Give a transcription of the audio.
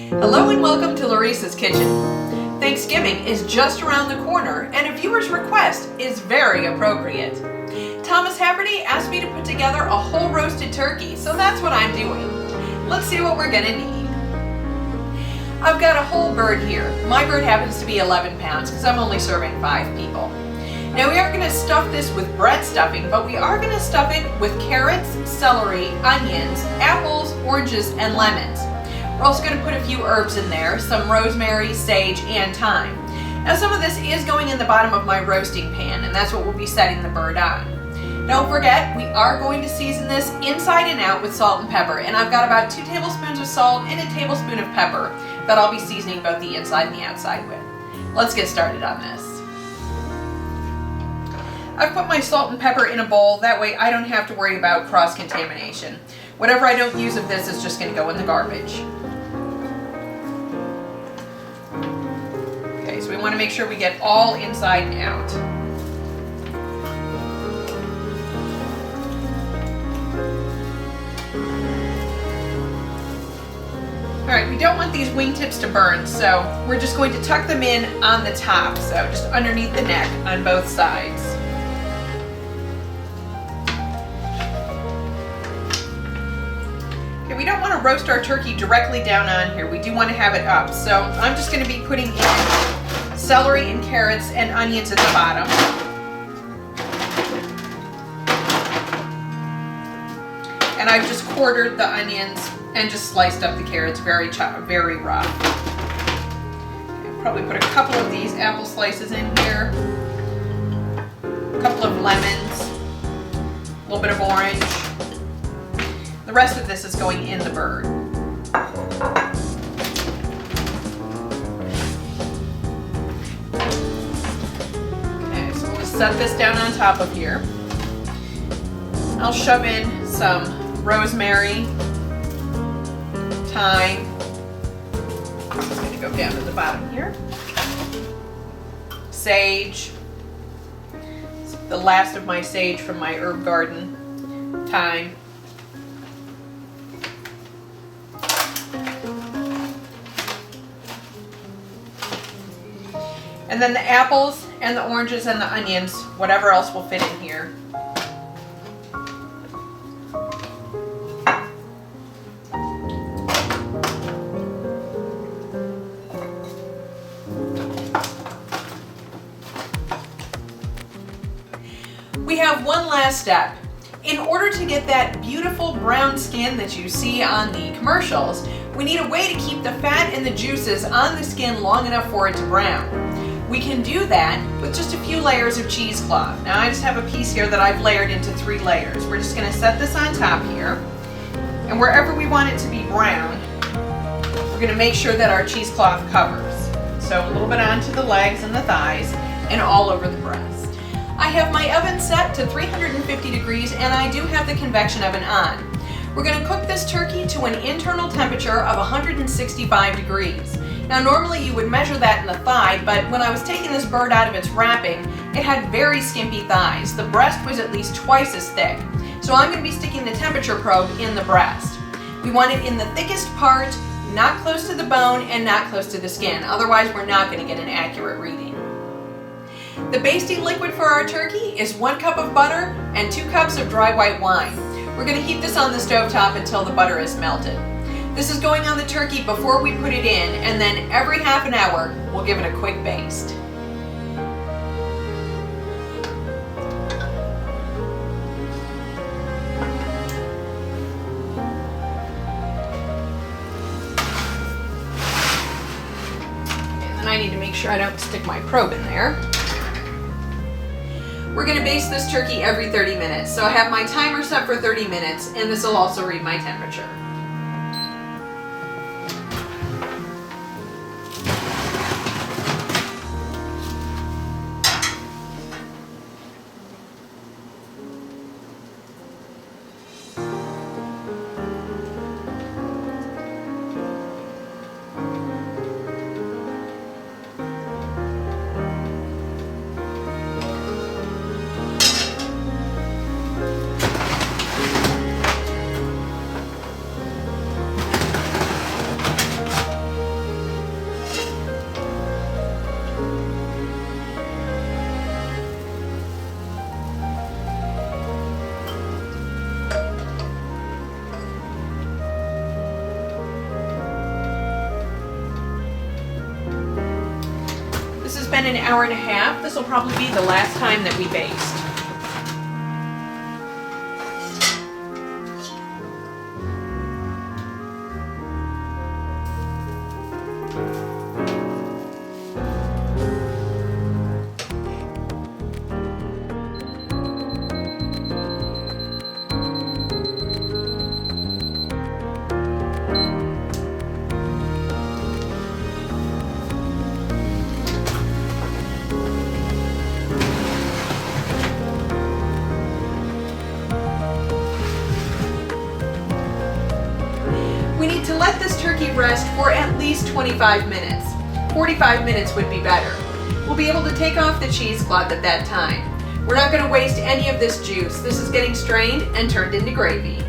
Hello and welcome to Larissa's Kitchen. Thanksgiving is just around the corner and a viewer's request is very appropriate. Thomas Haverty asked me to put together a whole roasted turkey, so that's what I'm doing. Let's see what we're gonna need. I've got a whole bird here. My bird happens to be 11 pounds because I'm only serving 5 people. Now we aren't going to stuff this with bread stuffing, but we are going to stuff it with carrots, celery, onions, apples, oranges, and lemons. We're also going to put a few herbs in there, some rosemary, sage, and thyme. Now some of this is going in the bottom of my roasting pan, and that's what we'll be setting the bird on. Don't forget, we are going to season this inside and out with salt and pepper, and I've got about 2 tablespoons of salt and a tablespoon of pepper that I'll be seasoning both the inside and the outside with. Let's get started on this. I've put my salt and pepper in a bowl, that way I don't have to worry about cross-contamination. Whatever I don't use of this is just going to go in the garbage. Okay, so we want to make sure we get all inside and out. Alright, we don't want these wingtips to burn, so we're just going to tuck them in on the top, so just underneath the neck on both sides. Okay, we don't want to roast our turkey directly down on here. We do want to have it up, so I'm just going to be putting in celery and carrots and onions at the bottom. And I've just quartered the onions and just sliced up the carrots very rough. Okay, probably put a couple of these apple slices in here, a couple of lemons, a little bit of orange. The rest of this is going in the bird. Okay, so we'll just set this down on top of here. I'll shove in some rosemary, thyme. I'm just going to go down to the bottom here. Sage. It's the last of my sage from my herb garden. Thyme. And then the apples and the oranges and the onions, whatever else will fit in here. We have one last step. In order to get that beautiful brown skin that you see on the commercials, we need a way to keep the fat and the juices on the skin long enough for it to brown. We can do that with just a few layers of cheesecloth. Now I just have a piece here that I've layered into 3 layers. We're just going to set this on top here, and wherever we want it to be brown, we're going to make sure that our cheesecloth covers. So a little bit onto the legs and the thighs and all over the breast. I have my oven set to 350 degrees and I do have the convection oven on. We're going to cook this turkey to an internal temperature of 165 degrees. Now normally you would measure that in the thigh, but when I was taking this bird out of its wrapping, it had very skimpy thighs. The breast was at least twice as thick. So I'm going to be sticking the temperature probe in the breast. We want it in the thickest part, not close to the bone and not close to the skin. Otherwise we're not going to get an accurate reading. The basting liquid for our turkey is 1 cup of butter and 2 cups of dry white wine. We're going to heat this on the stovetop until the butter is melted. This is going on the turkey before we put it in, and then every half an hour we'll give it a quick baste. And then I need to make sure I don't stick my probe in there. We're going to baste this turkey every 30 minutes. So I have my timer set for 30 minutes, and this will also read my temperature. been an hour and a half. This will probably be the last time that we baste. We need to let this turkey rest for at least 25 minutes. 45 minutes would be better. We'll be able to take off the cheesecloth at that time. We're not going to waste any of this juice. This is getting strained and turned into gravy.